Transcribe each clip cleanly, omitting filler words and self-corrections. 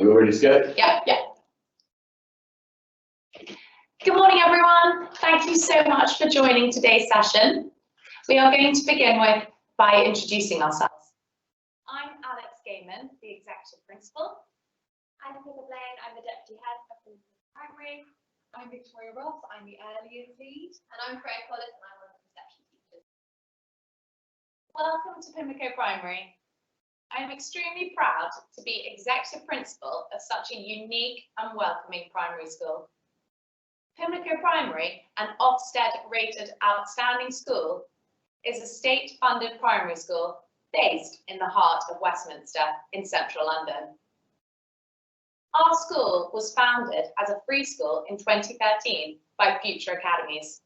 We all ready to go? Yeah. Good morning, everyone. Thank you so much for joining today's session. We are going to begin by introducing ourselves. I'm Alex Gaiman, the Executive Principal. I'm Nicola Blaine, I'm the Deputy Head of Pimlico Primary. I'm Victoria Ross, I'm the Early Years Lead. And I'm Freya Collis, and I'm one of the reception teachers. Welcome to Pimlico Primary. I am extremely proud to be Executive Principal of such a unique and welcoming primary school. Pimlico Primary, an Ofsted-rated outstanding school, is a state-funded primary school based in the heart of Westminster in central London. Our school was founded as a free school in 2013 by Future Academies,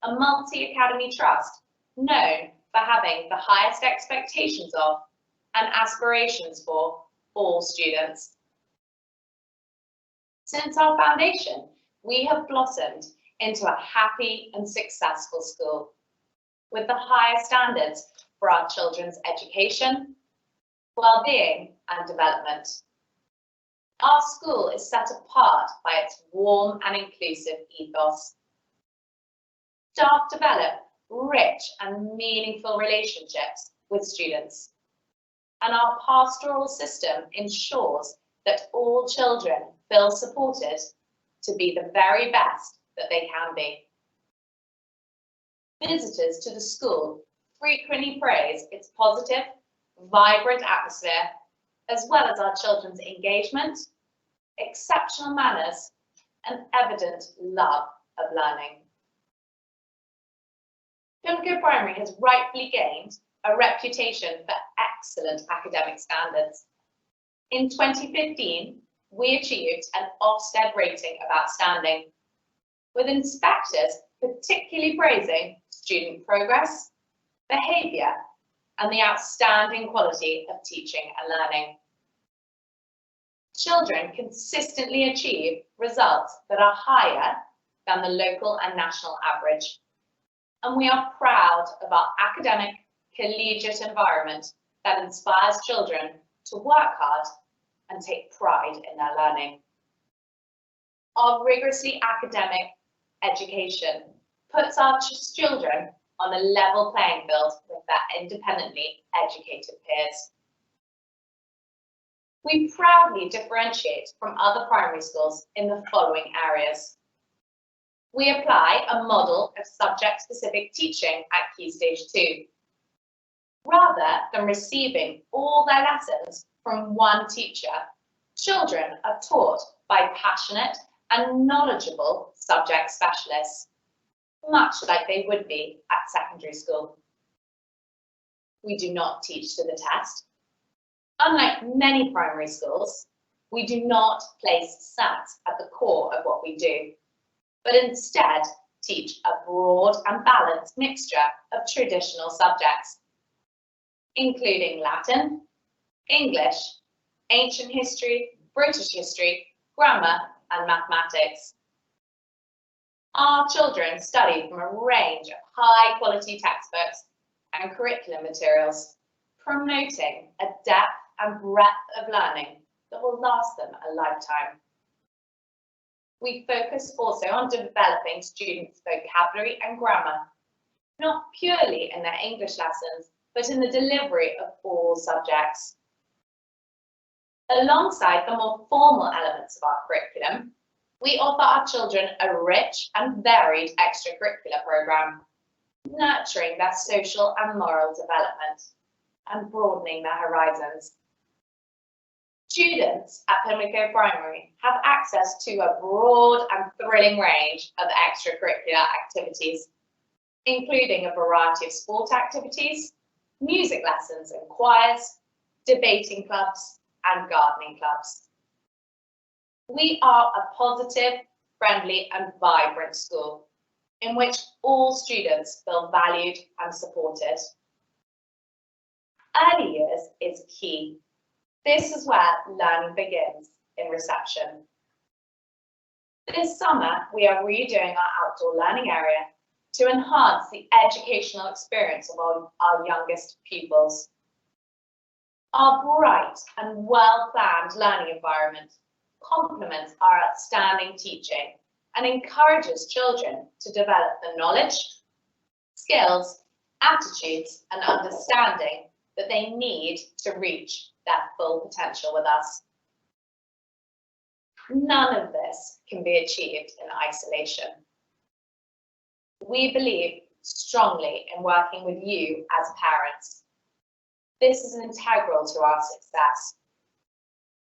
a multi-academy trust known for having the highest expectations of and aspirations for all students. Since our foundation, we have blossomed into a happy and successful school with the highest standards for our children's education, well-being and development. Our school is set apart by its warm and inclusive ethos. Staff develop rich and meaningful relationships with students, and our pastoral system ensures that all children feel supported to be the very best that they can be. Visitors to the school frequently praise its positive, vibrant atmosphere, as well as our children's engagement, exceptional manners, and evident love of learning. Pimlico Primary has rightfully gained a reputation for excellent academic standards. In 2015, we achieved an Ofsted rating of outstanding, with inspectors particularly praising student progress, behaviour, and the outstanding quality of teaching and learning. Children consistently achieve results that are higher than the local and national average, and we are proud of our academic, collegiate environment that inspires children to work hard and take pride in their learning. Our rigorously academic education puts our children on a level playing field with their independently educated peers. We proudly differentiate from other primary schools in the following areas. We apply a model of subject-specific teaching at Key Stage 2. Rather than receiving all their lessons from one teacher, children are taught by passionate and knowledgeable subject specialists, much like they would be at secondary school. We do not teach to the test. Unlike many primary schools, we do not place SATs at the core of what we do, but instead teach a broad and balanced mixture of traditional subjects, including Latin, English, ancient history, British history, grammar, and mathematics. Our children study from a range of high-quality textbooks and curriculum materials, promoting a depth and breadth of learning that will last them a lifetime. We focus also on developing students' vocabulary and grammar, not purely in their English lessons, but in the delivery of all subjects. Alongside the more formal elements of our curriculum, we offer our children a rich and varied extracurricular programme, nurturing their social and moral development and broadening their horizons. Students at Pimlico Primary have access to a broad and thrilling range of extracurricular activities, including a variety of sport activities, music lessons and choirs, debating clubs, and gardening clubs. We are a positive, friendly, and vibrant school in which all students feel valued and supported. Early years is key. This is where learning begins in reception. This summer, we are redoing our outdoor learning area to enhance the educational experience of our youngest pupils. Our bright and well-planned learning environment complements our outstanding teaching and encourages children to develop the knowledge, skills, attitudes, and understanding that they need to reach their full potential with us. None of this can be achieved in isolation. We believe strongly in working with you as parents. This is integral to our success.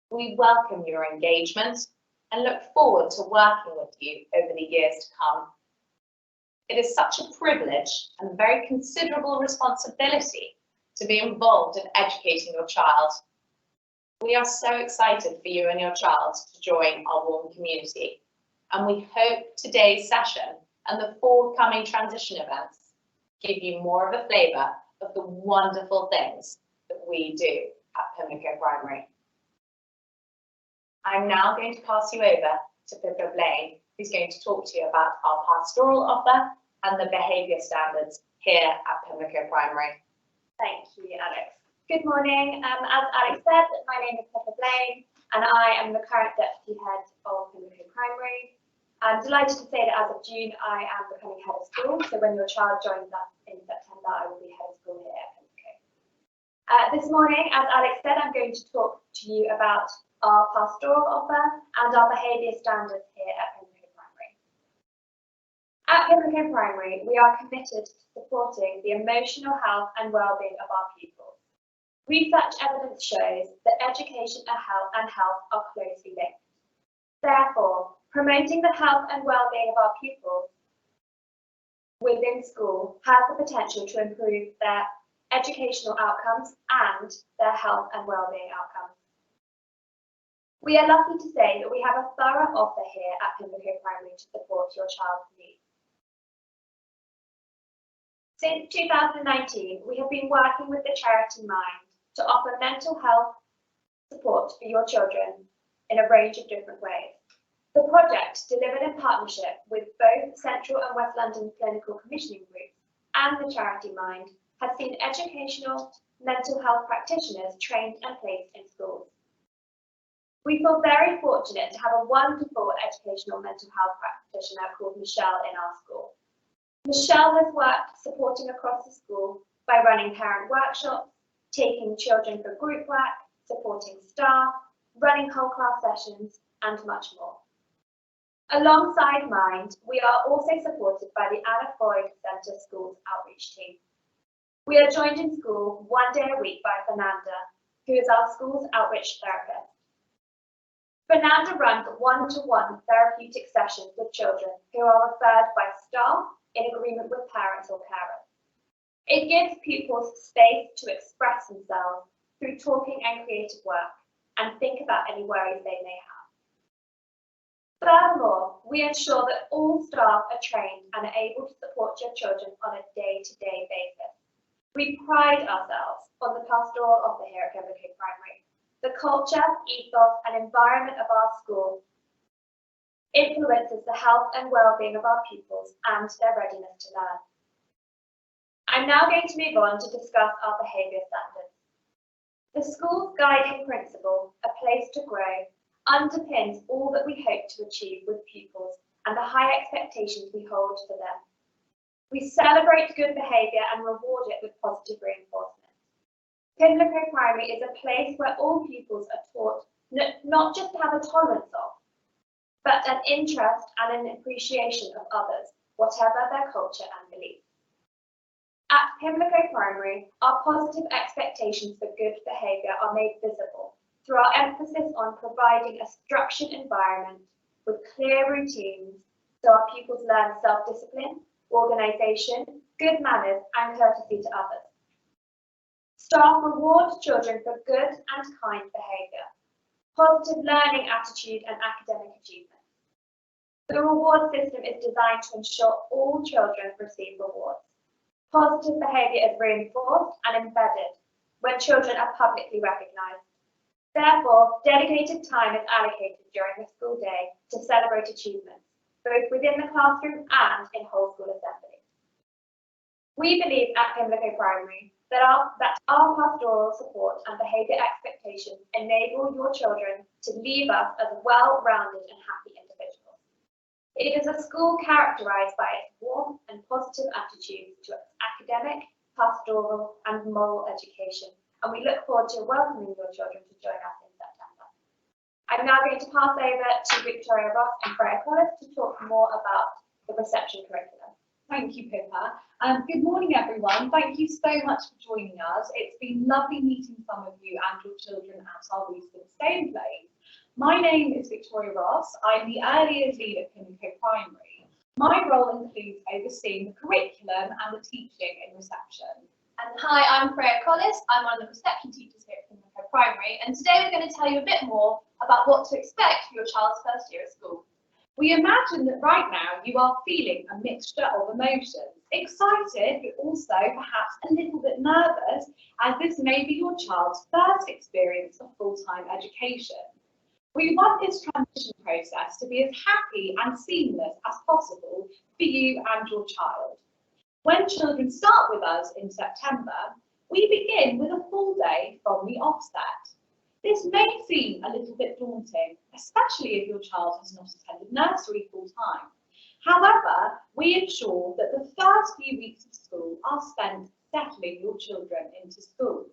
We welcome your engagement and look forward to working with you over the years to come. It is such a privilege and very considerable responsibility to be involved in educating your child. We are so excited for you and your child to join our warm community, and we hope today's session and the forthcoming transition events give you more of a flavour of the wonderful things that we do at Pimlico Primary. I'm now going to pass you over to Pippa Blaine, who's going to talk to you about our pastoral offer and the behaviour standards here at Pimlico Primary. Thank you, Alex. Good morning. As Alex said, my name is Pippa Blaine and I am the current Deputy Head of Pimlico Primary. I'm delighted to say that as of June, I am becoming Head of School. So when your child joins us in September, I will be Head of School here at Pimlico. This morning, as Alex said, I'm going to talk to you about our pastoral offer and our behaviour standards here at Pimlico Primary. At Pimlico Primary, we are committed to supporting the emotional health and well-being of our pupils. Research evidence shows that education and health are closely linked. Therefore, promoting the health and well-being of our pupils within school has the potential to improve their educational outcomes and their health and well-being outcomes. We are lucky to say that we have a thorough offer here at Pimlico Primary to support your child's needs. Since 2019, we have been working with the charity Mind to offer mental health support for your children in a range of different ways. The project, delivered in partnership with both Central and West London clinical commissioning groups and the charity Mind, has seen educational mental health practitioners trained and placed in schools. We feel very fortunate to have a wonderful educational mental health practitioner called Michelle in our school. Michelle has worked supporting across the school by running parent workshops, taking children for group work, supporting staff, running whole class sessions, and much more. Alongside Mind, we are also supported by the Anna Freud Centre Schools Outreach Team. We are joined in school 1 day a week by Fernanda, who is our school's outreach therapist. Fernanda runs one-to-one therapeutic sessions with children who are referred by staff in agreement with parents or carers. It gives pupils space to express themselves through talking and creative work and think about any worries they may have. Furthermore, we ensure that all staff are trained and are able to support your children on a day-to-day basis. We pride ourselves on the pastoral offer here at Pimlico Primary. The culture, ethos, and environment of our school influences the health and well-being of our pupils and their readiness to learn. I'm now going to move on to discuss our behaviour standards. The school's guiding principle, a place to grow, underpins all that we hope to achieve with pupils and the high expectations we hold for them. We celebrate good behaviour and reward it with positive reinforcement. Pimlico Primary is a place where all pupils are taught not just to have a tolerance of, but an interest and an appreciation of others, whatever their culture and beliefs. At Pimlico Primary, our positive expectations for good behaviour are made visible through our emphasis on providing a structured environment with clear routines so our pupils learn self-discipline, organisation, good manners and courtesy to others. Staff reward children for good and kind behaviour, positive learning attitude and academic achievement. The reward system is designed to ensure all children receive rewards. Positive behaviour is reinforced and embedded when children are publicly recognised. Therefore, dedicated time is allocated during the school day to celebrate achievements, both within the classroom and in whole school assembly. We believe at Pimlico Primary that our pastoral support and behaviour expectations enable your children to leave us as well-rounded and happy individuals. It is a school characterised by its warm and positive attitudes to its academic, pastoral and moral education, and we look forward to welcoming your children to join us in September. I'm now going to pass over to Victoria Ross and Freya Collis to talk more about the reception curriculum. Thank you, Pippa. Good morning, everyone. Thank you so much for joining us. It's been lovely meeting some of you and your children at our recent stay and play. My name is Victoria Ross. I'm the early years lead at Pimlico Primary. My role includes overseeing the curriculum and the teaching in reception. And hi, I'm Freya Collis. I'm one of the reception teachers here at Pimlico Primary, and today we're going to tell you a bit more about what to expect for your child's first year at school. We imagine that right now you are feeling a mixture of emotions, excited but also perhaps a little bit nervous, as this may be your child's first experience of full-time education. We want this transition process to be as happy and seamless as possible for you and your child. When children start with us in September, we begin with a full day from the offset. This may seem a little bit daunting, especially if your child has not attended nursery full time. However, we ensure that the first few weeks of school are spent settling your children into school.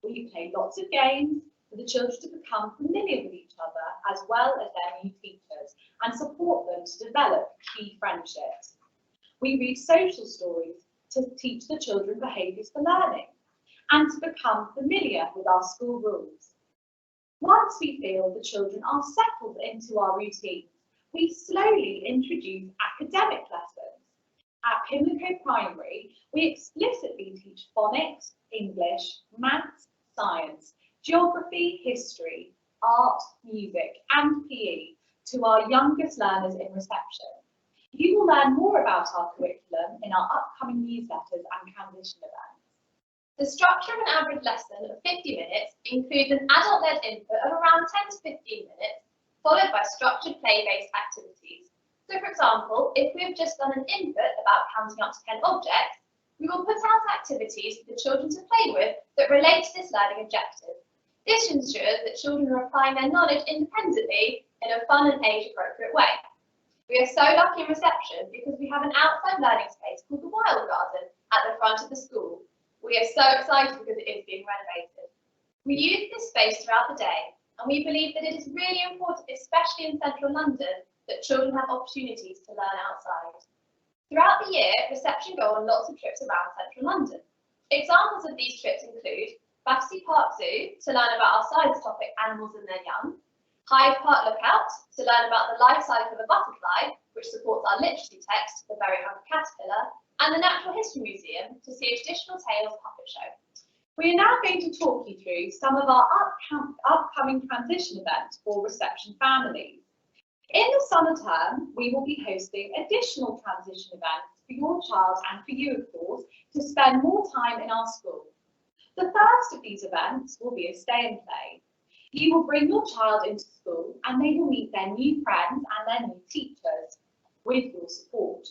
We play lots of games for the children to become familiar with each other as well as their new teachers and support them to develop key friendships. We read social stories to teach the children behaviours for learning and to become familiar with our school rules. Once we feel the children are settled into our routines, we slowly introduce academic lessons. At Pimlico Primary, we explicitly teach phonics, English, maths, science, geography, history, art, music and PE to our youngest learners in reception. You will learn more about our curriculum in our upcoming newsletters and transition events. The structure of an average lesson of 50 minutes includes an adult-led input of around 10 to 15 minutes, followed by structured play-based activities. So, for example, if we have just done an input about counting up to 10 objects, we will put out activities for the children to play with that relate to this learning objective. This ensures that children are applying their knowledge independently in a fun and age-appropriate way. We are so lucky in reception because we have an outside learning space called the Wild Garden at the front of the school. We are so excited because it is being renovated. We use this space throughout the day, and we believe that it is really important, especially in central London, that children have opportunities to learn outside. Throughout the year, reception go on lots of trips around central London. Examples of these trips include Battersea Park Zoo to learn about our science topic, animals and their young, Hyde Park Lookout to learn about the life cycle of a butterfly, which supports our literacy text, The Very Hungry Caterpillar, and the Natural History Museum to see a traditional tales puppet show. We are now going to talk you through some of our upcoming transition events for reception families. In the summer term, we will be hosting additional transition events for your child and for you, of course, to spend more time in our school. The first of these events will be a stay and play. You will bring your child into school and they will meet their new friends and their new teachers with your support.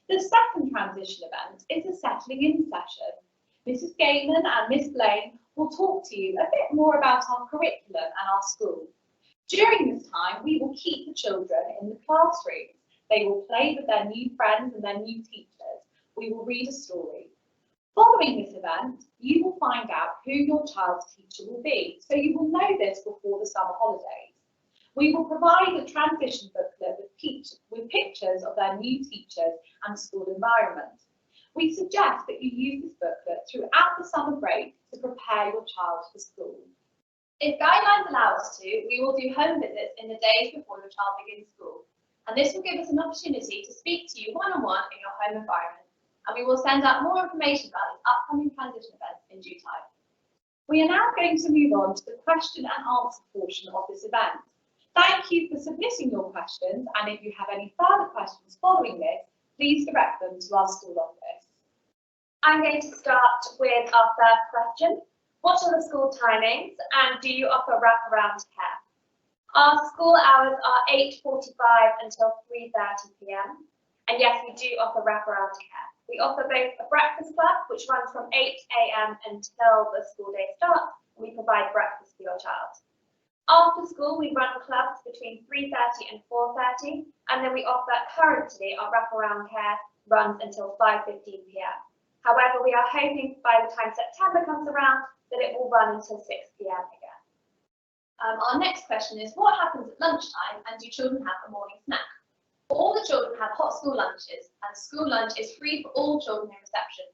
The second transition event is a settling in session. Mrs. Gaiman and Miss Blaine will talk to you a bit more about our curriculum and our school. During this time, we will keep the children in the classrooms. They will play with their new friends and their new teachers. We will read a story. Following this event, you will find out who your child's teacher will be, so you will know this before the summer holidays. We will provide a transition booklet with pictures of their new teachers and school environment. We suggest that you use this booklet throughout the summer break to prepare your child for school. If guidelines allow us to, we will do home visits in the days before your child begins school, and this will give us an opportunity to speak to you one-on-one in your home environment, and we will send out more information about these upcoming transition events in due time. We are now going to move on to the question and answer portion of this event. Thank you for submitting your questions, and if you have any further questions following this, please direct them to our school office. I'm going to start with our first question. What are the school timings and do you offer wraparound care? Our school hours are 8:45 until 3:30 p.m. and yes, we do offer wraparound care. We offer both a breakfast club, which runs from 8 a.m. until the school day starts, and we provide breakfast for your child. After school, we run clubs between 3:30 and 4:30, and then we offer currently our wraparound care runs until 5:15 p.m. However, we are hoping by the time September comes around that it will run until 6 p.m. again. Our next question is, what happens at lunchtime and do children have a morning snack? All the children have hot school lunches, and school lunch is free for all children in reception.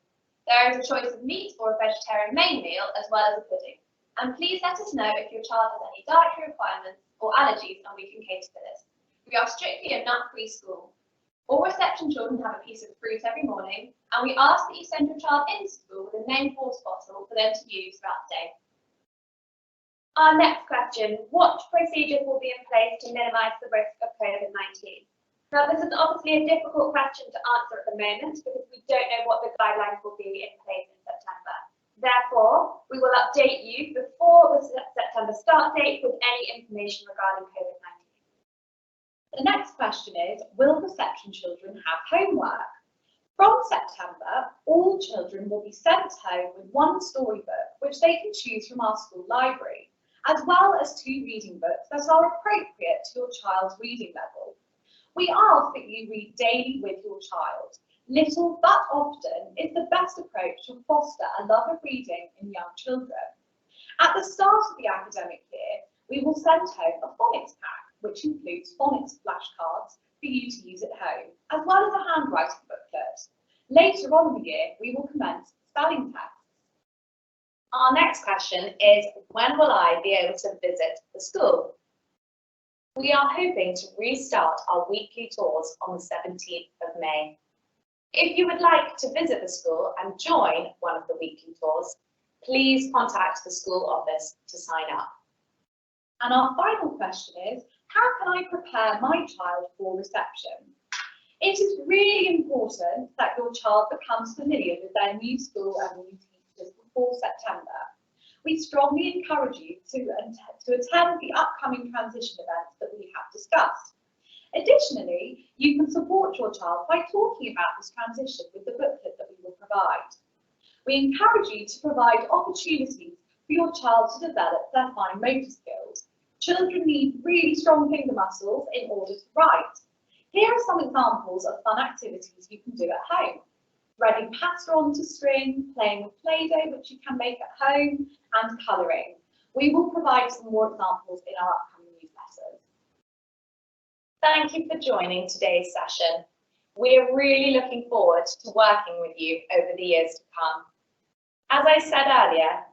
There is a choice of meat or a vegetarian main meal, as well as a pudding. And please let us know if your child has any dietary requirements or allergies, and we can cater for this. We are strictly a nut-free school. All reception children have a piece of fruit every morning, and we ask that you send your child into school with a named water bottle for them to use throughout the day. Our next question, what procedures will be in place to minimise the risk of COVID-19? Now, this is obviously a difficult question to answer at the moment because we don't know what the guidelines will be in place in September. Therefore, we will update you before the September start date with any information regarding COVID-19. The next question is, will reception children have homework? From September, all children will be sent home with one storybook, which they can choose from our school library, as well as 2 reading books that are appropriate to your child's reading level. We ask that you read daily with your child. Little but often is the best approach to foster a love of reading in young children. At the start of the academic year, we will send home a phonics pack, which includes phonics flashcards for you to use at home, as well as a handwriting booklet. Later on in the year, we will commence spelling tests. Our next question is, when will I be able to visit the school? We are hoping to restart our weekly tours on the 17th of May. If you would like to visit the school and join one of the weekly tours, please contact the school office to sign up. And our final question is, how can I prepare my child for reception? It is really important that your child becomes familiar with their new school and new teachers before September. We strongly encourage you to attend the upcoming transition events that we have discussed. Additionally, you can support your child by talking about this transition with the booklet that we will provide. We encourage you to provide opportunities for your child to develop their fine motor skills. Children need really strong finger muscles in order to write. Here are some examples of fun activities you can do at home. Threading pasta onto string, playing with Play-Doh, which you can make at home, and colouring. We will provide some more examples in our upcoming newsletters. Thank you for joining today's session. We are really looking forward to working with you over the years to come. As I said earlier,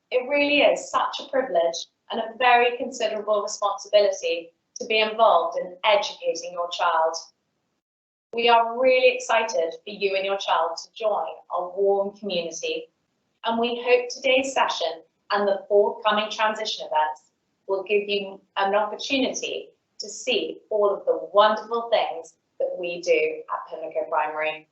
it really is such a privilege and a very considerable responsibility to be involved in educating your child. We are really excited for you and your child to join our warm community, and we hope today's session and the forthcoming transition events will give you an opportunity to see all of the wonderful things that we do at Pimlico Primary.